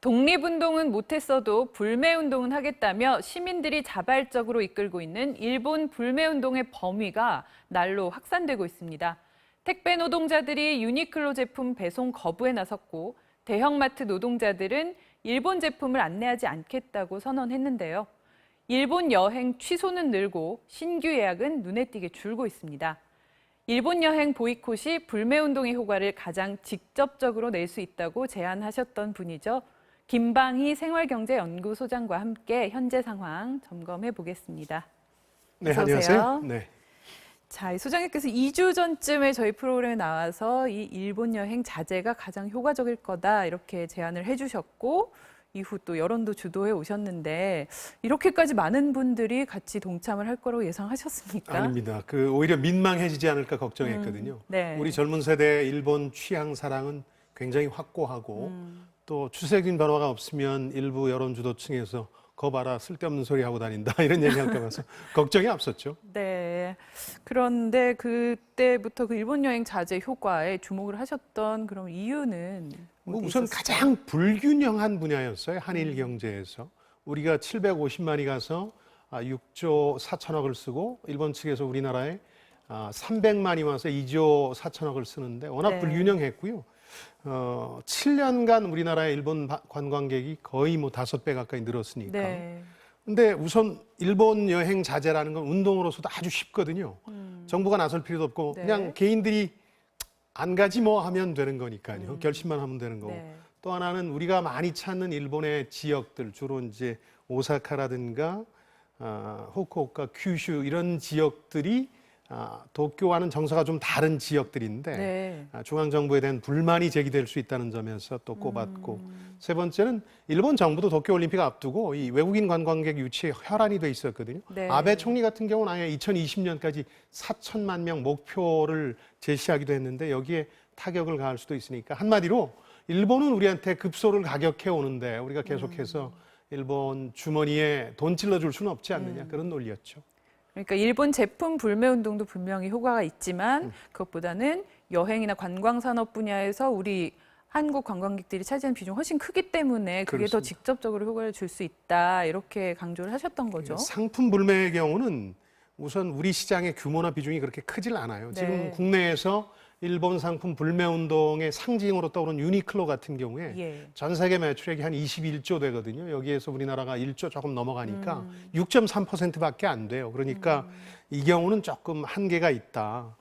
독립운동은 못했어도 불매운동은 하겠다며 시민들이 자발적으로 이끌고 있는 일본 불매운동의 범위가 날로 확산되고 있습니다. 택배 노동자들이 유니클로 제품 배송 거부에 나섰고 대형마트 노동자들은 일본 제품을 안내하지 않겠다고 선언했는데요. 일본 여행 취소는 늘고 신규 예약은 눈에 띄게 줄고 있습니다. 일본 여행 보이콧이 불매운동의 효과를 가장 직접적으로 낼 수 있다고 제안하셨던 분이죠. 김방희 생활경제연구소장과 함께 현재 상황 점검해 보겠습니다. 네, 어서 안녕하세요. 오세요. 네. 자, 이 소장님께서 2주 전쯤에 저희 프로그램에 나와서 이 일본 여행 자제가 가장 효과적일 거다 이렇게 제안을 해주셨고 이후 또 여론도 주도해 오셨는데 이렇게까지 많은 분들이 같이 동참을 할 거라고 예상하셨습니까? 아닙니다. 오히려 민망해지지 않을까 걱정했거든요. 네. 우리 젊은 세대의 일본 취향 사랑은 굉장히 확고하고 또 추세적인 변화가 없으면 일부 여론 주도층에서 거 봐라 쓸데없는 소리 하고 다닌다 이런 얘기할까 봐서 걱정이 앞섰죠. 네. 그런데 그때부터 그 일본 여행 자제 효과에 주목을 하셨던 그런 이유는 어디 우선 있었을까요? 가장 불균형한 분야였어요. 한일 경제에서. 우리가 750만이 가서 6조 4천억을 쓰고 일본 측에서 우리나라에 300만이 와서 2조 4천억을 쓰는데 워낙 네. 불균형했고요. 7년간 우리나라의 일본 관광객이 거의 뭐 5배 가까이 늘었으니까. 네. 근데 우선 일본 여행 자제라는 건 운동으로서도 아주 쉽거든요. 정부가 나설 필요도 없고 네. 그냥 개인들이 안 가지 뭐 하면 되는 거니까요. 결심만 하면 되는 거고. 네. 또 하나는 우리가 많이 찾는 일본의 지역들, 주로 이제 오사카라든가 후쿠오카, 큐슈 이런 지역들이 도쿄와는 정서가 좀 다른 지역들인데 네. 중앙정부에 대한 불만이 제기될 수 있다는 점에서 또 꼽았고 세 번째는 일본 정부도 도쿄올림픽 앞두고 이 외국인 관광객 유치에 혈안이 돼 있었거든요. 네. 아베 총리 같은 경우는 아예 2020년까지 4천만 명 목표를 제시하기도 했는데 여기에 타격을 가할 수도 있으니까 한마디로 일본은 우리한테 급소를 가격해 오는데 우리가 계속해서 일본 주머니에 돈 찔러줄 수는 없지 않느냐 그런 논리였죠. 그러니까 일본 제품 불매 운동도 분명히 효과가 있지만 그것보다는 여행이나 관광 산업 분야에서 우리 한국 관광객들이 차지하는 비중이 훨씬 크기 때문에 그게 더 그렇습니다. 직접적으로 효과를 줄 수 있다 이렇게 강조를 하셨던 거죠. 상품 불매의 경우는 우선 우리 시장의 규모나 비중이 그렇게 크질 않아요. 지금 네. 국내에서 일본 상품 불매 운동의 상징으로 떠오른 유니클로 같은 경우에 예. 전 세계 매출액이 한 21조 되거든요. 여기에서 우리나라가 1조 조금 넘어가니까 6.3%밖에 안 돼요. 그러니까 이 경우는 조금 한계가 있다.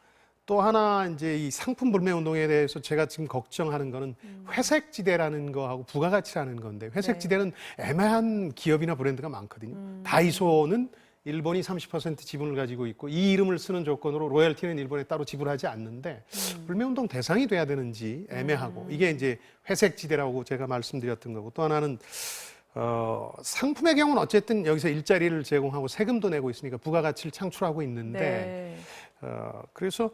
또 하나 이제 이 상품 불매 운동에 대해서 제가 지금 걱정하는 거는 회색 지대라는 거하고 부가가치라는 건데 회색 네. 지대는 애매한 기업이나 브랜드가 많거든요. 다이소는 일본이 30% 지분을 가지고 있고 이 이름을 쓰는 조건으로 로열티는 일본에 따로 지불하지 않는데 불매운동 대상이 돼야 되는지 애매하고 이게 이제 회색 지대라고 제가 말씀드렸던 거고 또 하나는 상품의 경우는 어쨌든 여기서 일자리를 제공하고 세금도 내고 있으니까 부가가치를 창출하고 있는데 네. 그래서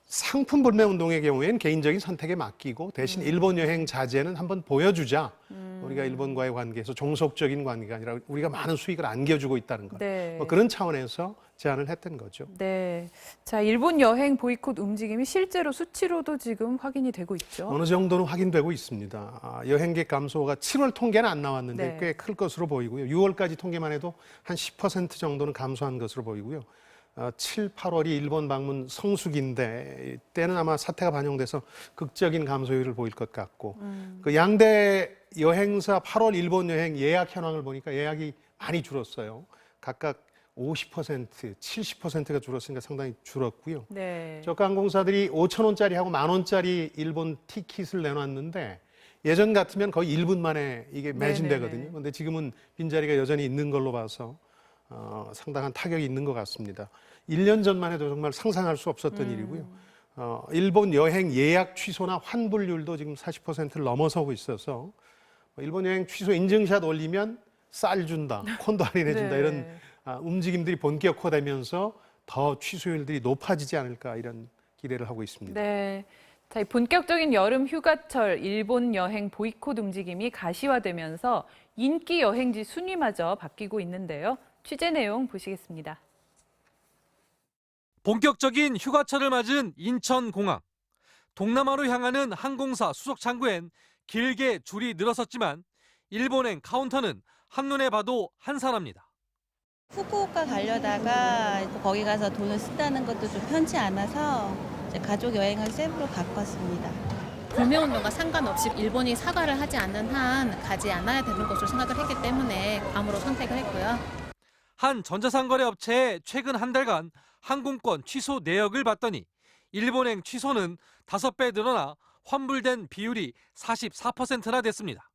상품 불매 운동의 경우에는 개인적인 선택에 맡기고 대신 일본 여행 자제는 한번 보여주자. 우리가 일본과의 관계에서 종속적인 관계가 아니라 우리가 많은 수익을 안겨주고 있다는 것. 네. 뭐 그런 차원에서 제안을 했던 거죠. 네. 자, 일본 여행 보이콧 움직임이 실제로 수치로도 지금 확인이 되고 있죠. 어느 정도는 확인되고 있습니다. 여행객 감소가 7월 통계는 안 나왔는데 네. 꽤 클 것으로 보이고요. 6월까지 통계만 해도 한 10% 정도는 감소한 것으로 보이고요. 7, 8월이 일본 방문 성수기인데 이때는 아마 사태가 반영돼서 극적인 감소율을 보일 것 같고 그 양대 여행사 8월 일본 여행 예약 현황을 보니까 예약이 많이 줄었어요. 각각 50%, 70%가 줄었으니까 상당히 줄었고요. 네. 저가 항공사들이 5,000원짜리하고 10,000원짜리 일본 티켓을 내놨는데 예전 같으면 거의 1분 만에 이게 매진되거든요. 그런데 지금은 빈자리가 여전히 있는 걸로 봐서 상당한 타격이 있는 것 같습니다. 1년 전만 해도 정말 상상할 수 없었던 일이고요. 일본 여행 예약 취소나 환불률도 지금 40%를 넘어서고 있어서 일본 여행 취소 인증샷 올리면 쌀 준다, 콘도 할인해 준다 네. 이런 움직임들이 본격화되면서 더 취소율들이 높아지지 않을까 이런 기대를 하고 있습니다. 네. 자, 이 본격적인 여름 휴가철 일본 여행 보이콧 움직임이 가시화되면서 인기 여행지 순위마저 바뀌고 있는데요. 취재 내용 보시겠습니다. 본격적인 휴가철을 맞은 인천공항. 동남아로 향하는 항공사 수속 창구엔 길게 줄이 늘어섰지만 일본행 카운터는 한눈에 봐도 한산합니다. 후쿠오카 가려다가 거기 가서 돈을 쓴다는 것도 좀 편치 않아서 이제 가족 여행을 세부로 바꿨습니다. 불매운동과 상관없이 일본이 사과를 하지 않는 한 가지 않아야 되는 것으로 생각을 했기 때문에 괌으로 선택을 했고요. 한 전자상거래 업체에 최근 한 달간 항공권 취소 내역을 봤더니 일본행 취소는 5배 늘어나 환불된 비율이 44%나 됐습니다.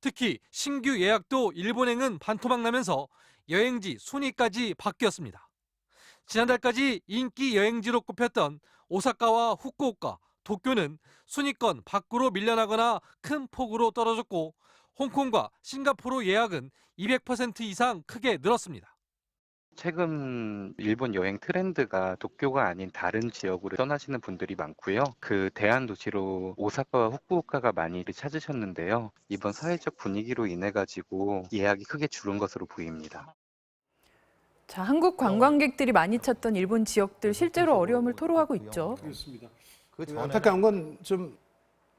특히 신규 예약도 일본행은 반토막 나면서 여행지 순위까지 바뀌었습니다. 지난달까지 인기 여행지로 꼽혔던 오사카와 후쿠오카, 도쿄는 순위권 밖으로 밀려나거나 큰 폭으로 떨어졌고 홍콩과 싱가포르 예약은 200% 이상 크게 늘었습니다. 최근 일본 여행 트렌드가 도쿄가 아닌 다른 지역으로 떠나시는 분들이 많고요. 그 대안 도시로 오사카와 후쿠오카가 많이 찾으셨는데요. 이번 사회적 분위기로 인해 가지고 예약이 크게 줄은 것으로 보입니다. 자, 한국 관광객들이 많이 찾던 일본 지역들 실제로 어려움을 토로하고 있죠. 그렇습니다. 안타까운 건 좀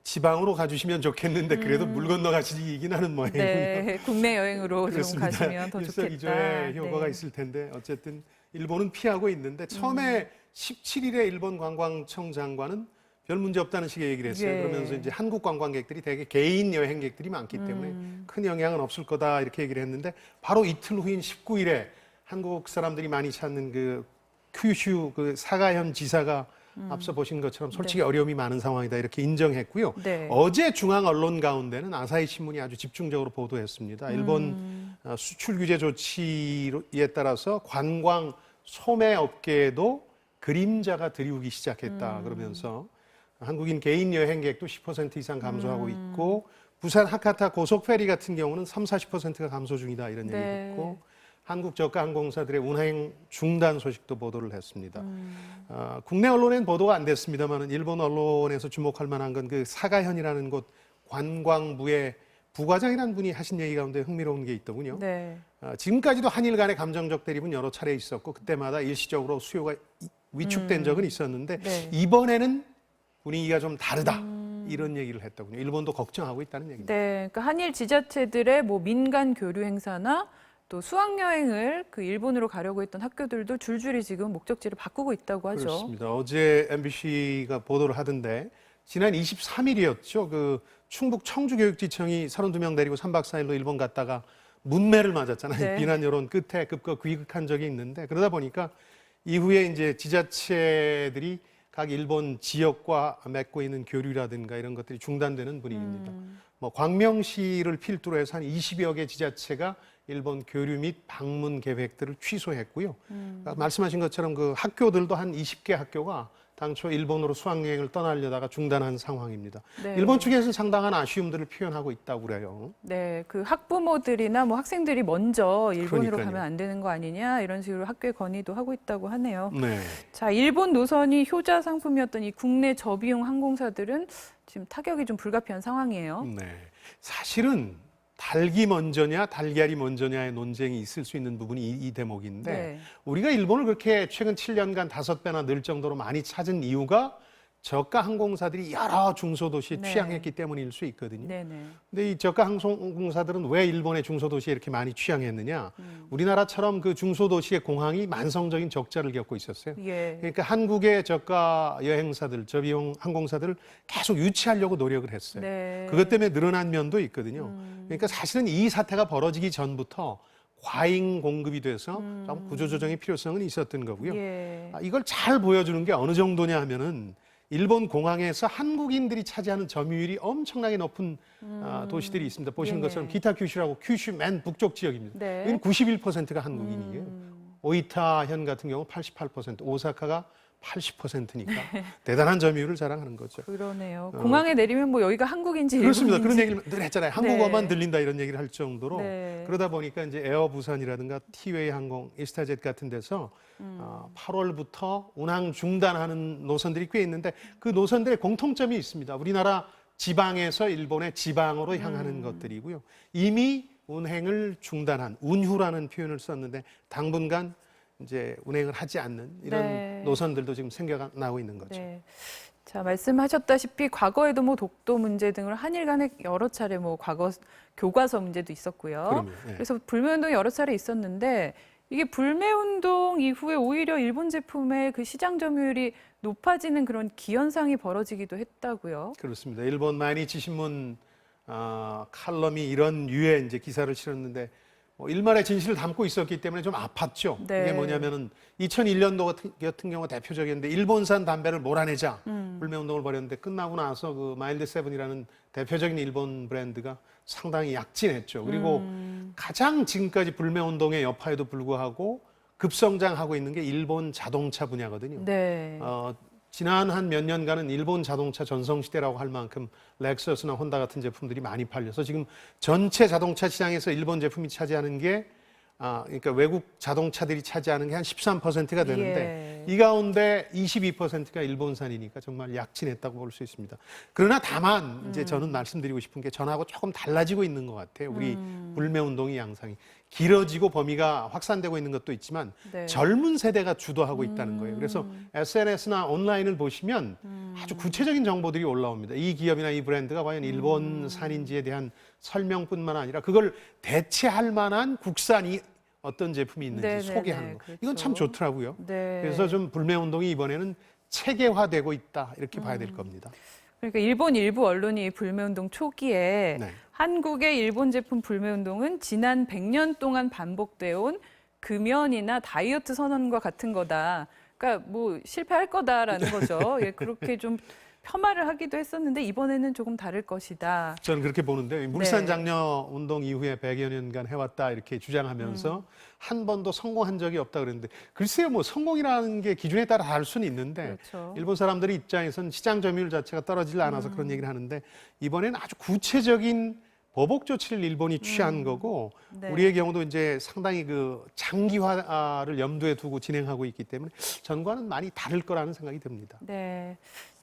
지방으로 가주시면 좋겠는데 그래도 물 건너 가시긴 하는 모양이군요. 네, 국내 여행으로 좀 그렇습니다. 가시면 더 좋겠다. 일석이조의 효과가 네. 있을 텐데 어쨌든 일본은 피하고 있는데 처음에 17일에 일본 관광청 장관은 별 문제 없다는 식의 얘기를 했어요. 예. 그러면서 이제 한국 관광객들이 대개 개인 여행객들이 많기 때문에 큰 영향은 없을 거다 이렇게 얘기를 했는데 바로 이틀 후인 19일에 한국 사람들이 많이 찾는 그 큐슈 그 사가현 지사가 앞서 보신 것처럼 솔직히 어려움이 많은 상황이다 이렇게 인정했고요. 네. 어제 중앙 언론 가운데는 아사히 신문이 아주 집중적으로 보도했습니다. 일본 수출 규제 조치에 따라서 관광 소매 업계에도 그림자가 드리우기 시작했다 그러면서 한국인 개인 여행객도 10% 이상 감소하고 있고 부산 하카타 고속페리 같은 경우는 30-40%가 감소 중이다 이런 얘기를 네. 했고 한국 저가 항공사들의 운행 중단 소식도 보도를 했습니다. 국내 언론엔 보도가 안 됐습니다만 일본 언론에서 주목할 만한 건 그 사가현이라는 곳 관광부의 부과장이라는 분이 하신 얘기 가운데 흥미로운 게 있더군요. 네. 지금까지도 한일 간의 감정적 대립은 여러 차례 있었고 그때마다 일시적으로 수요가 위축된 적은 있었는데 네. 이번에는 분위기가 좀 다르다 이런 얘기를 했더군요. 일본도 걱정하고 있다는 얘기입니다. 네, 그러니까 한일 지자체들의 뭐 민간 교류 행사나 또 수학여행을 그 일본으로 가려고 했던 학교들도 줄줄이 지금 목적지를 바꾸고 있다고 하죠. 그렇습니다. 어제 MBC가 보도를 하던데 지난 23일이었죠. 그 충북 청주교육지청이 32명 데리고 3박 4일로 일본 갔다가 문매를 맞았잖아요. 네. 비난 여론 끝에 급거 귀국한 적이 있는데 그러다 보니까 이후에 이제 지자체들이 각 일본 지역과 맺고 있는 교류라든가 이런 것들이 중단되는 분위기입니다. 뭐 광명시를 필두로 해서 한 20여 개 지자체가 일본 교류 및 방문 계획들을 취소했고요. 말씀하신 것처럼 그 학교들도 한 20개 학교가 당초 일본으로 수학여행을 떠나려다가 중단한 상황입니다. 네. 일본 측에서는 상당한 아쉬움들을 표현하고 있다고 그래요. 네, 그 학부모들이나 뭐 학생들이 먼저 일본으로 그러니까요. 가면 안 되는 거 아니냐 이런 식으로 학교에 건의도 하고 있다고 하네요. 네. 자, 일본 노선이 효자 상품이었던 이 국내 저비용 항공사들은 지금 타격이 좀 불가피한 상황이에요. 네. 사실은 닭이 먼저냐 달걀이 먼저냐의 논쟁이 있을 수 있는 부분이 이 대목인데 네. 우리가 일본을 그렇게 최근 7년간 5배나 늘 정도로 많이 찾은 이유가 저가 항공사들이 여러 중소도시에 네. 취항했기 때문일 수 있거든요. 네네. 근데 이 저가 항공사들은 왜 일본의 중소도시에 이렇게 많이 취항했느냐? 우리나라처럼 그 중소도시의 공항이 만성적인 적자를 겪고 있었어요. 예. 그러니까 한국의 저가 여행사들, 저비용 항공사들을 계속 유치하려고 노력을 했어요. 네. 그것 때문에 늘어난 면도 있거든요. 그러니까 사실은 이 사태가 벌어지기 전부터 과잉 공급이 돼서 좀 구조조정의 필요성은 있었던 거고요. 예. 이걸 잘 보여주는 게 어느 정도냐 하면은 일본 공항에서 한국인들이 차지하는 점유율이 엄청나게 높은 도시들이 있습니다. 보시는 네네. 것처럼 기타 큐슈라고 큐슈 맨 북쪽 지역입니다. 네. 여기는 91%가 한국인이에요. 오이타현 같은 경우 88%, 오사카가 80%니까 대단한 점유율을 자랑하는 거죠. 그러네요. 공항에 내리면 뭐 여기가 한국인지 그렇습니다. 일본인지. 그런 얘기를 늘 했잖아요. 한국어만 들린다 이런 얘기를 할 정도로 네. 그러다 보니까 이제 에어부산이라든가 티웨이 항공, 이스타젯 같은 데서 8월부터 운항 중단하는 노선들이 꽤 있는데 그 노선들의 공통점이 있습니다. 우리나라 지방에서 일본의 지방으로 향하는 것들이고요. 이미 운행을 중단한 운휴라는 표현을 썼는데 당분간 이제 운행을 하지 않는 이런 네. 노선들도 지금 생겨나고 있는 거죠. 네. 자, 말씀하셨다시피 과거에도 뭐 독도 문제 등으로 한일 간에 여러 차례 뭐 과거 교과서 문제도 있었고요. 그럼요. 예. 그래서 불매운동이 여러 차례 있었는데 이게 불매운동 이후에 오히려 일본 제품의 그 시장 점유율이 높아지는 그런 기현상이 벌어지기도 했다고요. 그렇습니다. 일본 마이니치 신문 칼럼이 이런 유의 이제 기사를 실었는데 일말의 진실을 담고 있었기 때문에 좀 아팠죠. 네. 이게 뭐냐면은 2001년도 같은 경우가 대표적이었는데 일본산 담배를 몰아내자 불매운동을 벌였는데 끝나고 나서 그 마일드 세븐이라는 대표적인 일본 브랜드가 상당히 약진했죠. 그리고 가장 지금까지 불매운동의 여파에도 불구하고 급성장하고 있는 게 일본 자동차 분야거든요. 네. 지난 한 몇 년간은 일본 자동차 전성시대라고 할 만큼 렉서스나 혼다 같은 제품들이 많이 팔려서 지금 전체 자동차 시장에서 일본 제품이 차지하는 게 그러니까 외국 자동차들이 차지하는 게 한 13%가 되는데 예. 이 가운데 22%가 일본산이니까 정말 약진했다고 볼 수 있습니다. 그러나 다만 이제 저는 말씀드리고 싶은 게 전하고 조금 달라지고 있는 것 같아요. 우리 불매운동의 양상이 길어지고 범위가 확산되고 있는 것도 있지만 네. 젊은 세대가 주도하고 있다는 거예요. 그래서 SNS나 온라인을 보시면 아주 구체적인 정보들이 올라옵니다. 이 기업이나 이 브랜드가 과연 일본산인지에 대한 설명뿐만 아니라 그걸 대체할 만한 국산이 어떤 제품이 있는지 네네네, 소개하는 거. 그렇죠. 이건 참 좋더라고요. 네. 그래서 좀 불매운동이 이번에는 체계화되고 있다 이렇게 봐야 될 겁니다. 그러니까 일본 일부 언론이 불매운동 초기에 네. 한국의 일본 제품 불매운동은 지난 100년 동안 반복되어 온 금연이나 다이어트 선언과 같은 거다. 그러니까 뭐 실패할 거다라는 거죠. 예, 그렇게 좀 폄하를 하기도 했었는데 이번에는 조금 다를 것이다. 저는 그렇게 보는데 물산 네. 장려 운동 이후에 100여 년간 해왔다 이렇게 주장하면서 한 번도 성공한 적이 없다 그랬는데 글쎄요 뭐 성공이라는 게 기준에 따라 다를 수는 있는데 그렇죠. 일본 사람들이 입장에서는 시장 점유율 자체가 떨어지지 않아서 그런 얘기를 하는데 이번에는 아주 구체적인 보복 조치를 일본이 취한 거고 네. 우리의 경우도 이제 상당히 그 장기화를 염두에 두고 진행하고 있기 때문에 전과는 많이 다를 거라는 생각이 듭니다. 네.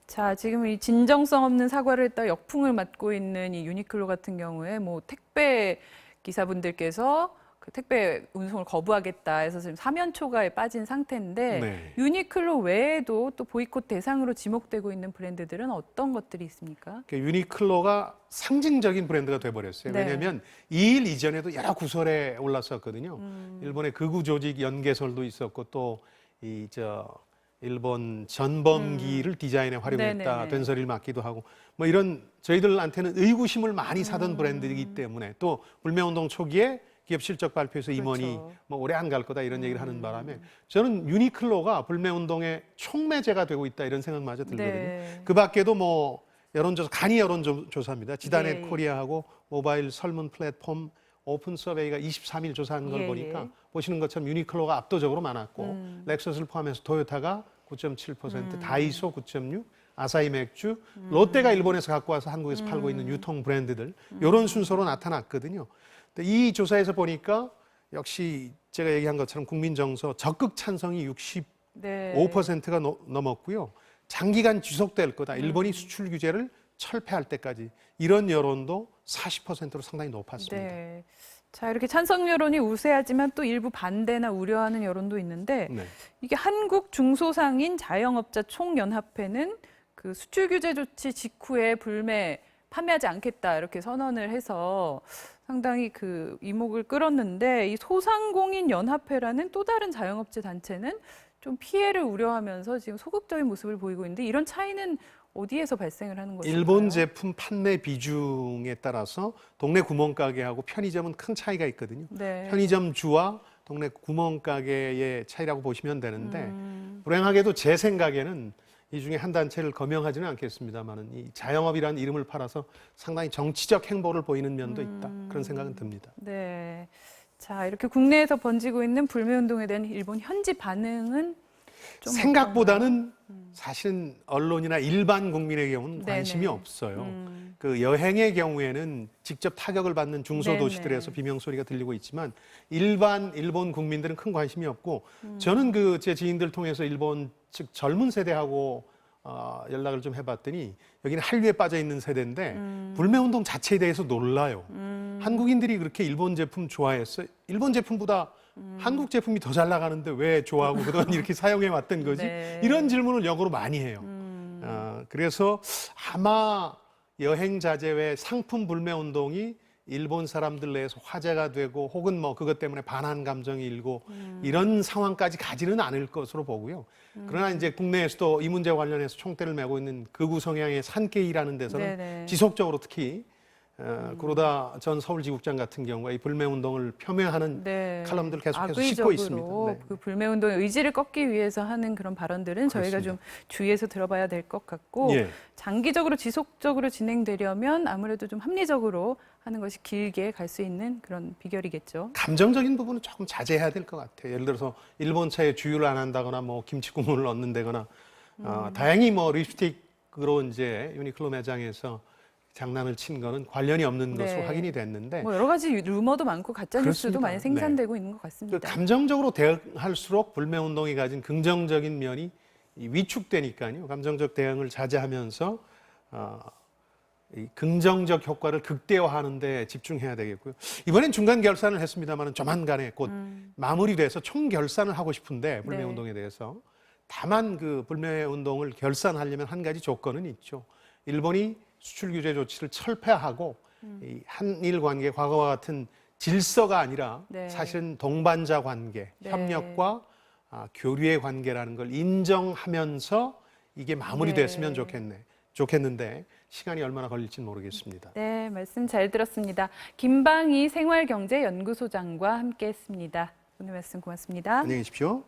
자, 지금 이 진정성 없는 사과를 했다 역풍을 맞고 있는 이 유니클로 같은 경우에 뭐 택배 기사분들께서 그 택배 운송을 거부하겠다 해서 지금 사면 초과에 빠진 상태인데 네. 유니클로 외에도 또 보이콧 대상으로 지목되고 있는 브랜드들은 어떤 것들이 있습니까? 유니클로가 상징적인 브랜드가 돼버렸어요. 네. 왜냐하면 이 일 이전에도 여러 구설에 올랐었거든요. 일본의 극우 조직 연개설도 있었고 또 일본 전범기를 디자인에 활용했다 네네네. 된 소리를 맡기도 하고 뭐 이런 저희들한테는 의구심을 많이 사던 브랜드이기 때문에 또 불매운동 초기에 기업 실적 발표에서 임원이 그렇죠. 뭐 오래 안 갈 거다 이런 얘기를 하는 바람에 저는 유니클로가 불매운동의 촉매제가 되고 있다 이런 생각마저 들거든요. 네. 그 밖에도 뭐 여론조사, 간이 여론조사입니다. 지단넷 예, 예. 코리아하고 모바일 설문 플랫폼 오픈 서베이가 23일 조사한 걸 예, 보니까 예. 보시는 것처럼 유니클로가 압도적으로 많았고 렉서스를 포함해서 토요타가 9.7%, 다이소 9.6%, 아사히 맥주, 롯데가 일본에서 갖고 와서 한국에서 팔고 있는 유통 브랜드들 이런 순서로 나타났거든요. 근데 이 조사에서 보니까 역시 제가 얘기한 것처럼 국민 정서 적극 찬성이 65%가 넘었고요. 장기간 지속될 거다. 일본이 수출 규제를 철폐할 때까지 이런 여론도 40%로 상당히 높았습니다. 네. 자, 이렇게 찬성 여론이 우세하지만 또 일부 반대나 우려하는 여론도 있는데 네. 이게 한국 중소상인 자영업자 총연합회는 그 수출 규제 조치 직후에 불매 판매하지 않겠다 이렇게 선언을 해서 상당히 그 이목을 끌었는데 이 소상공인 연합회라는 또 다른 자영업체 단체는 좀 피해를 우려하면서 지금 소극적인 모습을 보이고 있는데 이런 차이는 어디에서 발생을 하는 것일까요? 일본 제품 판매 비중에 따라서 동네 구멍가게하고 편의점은 큰 차이가 있거든요. 네. 편의점주와 동네 구멍가게의 차이라고 보시면 되는데 불행하게도 제 생각에는 이 중에 한 단체를 거명하지는 않겠습니다만은 이 자영업이라는 이름을 팔아서 상당히 정치적 행보를 보이는 면도 있다. 그런 생각은 듭니다. 네. 자, 이렇게 국내에서 번지고 있는 불매운동에 대한 일본 현지 반응은 좀 생각보다는 사실은 언론이나 일반 국민의 경우는 관심이 네네. 없어요. 그 여행의 경우에는 직접 타격을 받는 중소도시들에서 네네. 비명소리가 들리고 있지만 일반 일본 국민들은 큰 관심이 없고 저는 그 제 지인들 통해서 일본 즉 젊은 세대하고 연락을 좀 해봤더니 여기는 한류에 빠져 있는 세대인데 불매운동 자체에 대해서 놀라요. 한국인들이 그렇게 일본 제품 좋아했어요. 일본 제품보다 한국 제품이 더 잘 나가는데 왜 좋아하고 그동안 이렇게 사용해 왔던 거지? 네. 이런 질문을 역으로 많이 해요. 그래서 아마 여행 자제 외 상품 불매 운동이 일본 사람들 내에서 화제가 되고 혹은 뭐 그것 때문에 반한 감정이 일고 이런 상황까지 가지는 않을 것으로 보고요. 그러나 이제 국내에서도 이 문제 관련해서 총대를 메고 있는 극우 성향의 산케이라는 데서는 네네. 지속적으로 특히 구로다 전 서울지국장 같은 경우에 이 불매 운동을 폄훼하는 네. 칼럼들 계속해서 싣고 악의적으로 있습니다. 네. 그 불매 운동의 의지를 꺾기 위해서 하는 그런 발언들은 저희가 좀 주의해서 들어봐야 될 것 같고 예. 장기적으로 지속적으로 진행되려면 아무래도 좀 합리적으로 하는 것이 길게 갈 수 있는 그런 비결이겠죠. 감정적인 부분은 조금 자제해야 될 것 같아요. 예를 들어서 일본 차에 주유를 안 한다거나 뭐 김치 국물을 얻는다거나 다행히 뭐 립스틱으로 이제 유니클로 매장에서 장난을 친 거는 관련이 없는 것으로 네. 확인이 됐는데 뭐 여러 가지 루머도 많고 가짜 뉴스도 그렇습니다. 많이 생산되고 있는 것 그 같습니다. 감정적으로 대응할수록 불매 운동이 가진 긍정적인 면이 위축되니까요. 감정적 대응을 자제하면서 이 긍정적 효과를 극대화하는 데 집중해야 되겠고요. 이번엔 중간 결산을 했습니다만 조만간에 곧 마무리돼서 총 결산을 하고 싶은데 불매 네. 운동에 대해서 다만 그 불매 운동을 결산하려면 한 가지 조건은 있죠. 일본이 수출 규제 조치를 철폐하고 이 한일 관계 과거와 같은 질서가 아니라 네. 사실은 동반자 관계, 네. 협력과 교류의 관계라는 걸 인정하면서 이게 마무리됐으면 네. 좋겠는데 시간이 얼마나 걸릴지는 모르겠습니다. 네, 말씀 잘 들었습니다. 김방희 생활경제연구소장과 함께했습니다. 오늘 말씀 고맙습니다. 안녕히 계십시오.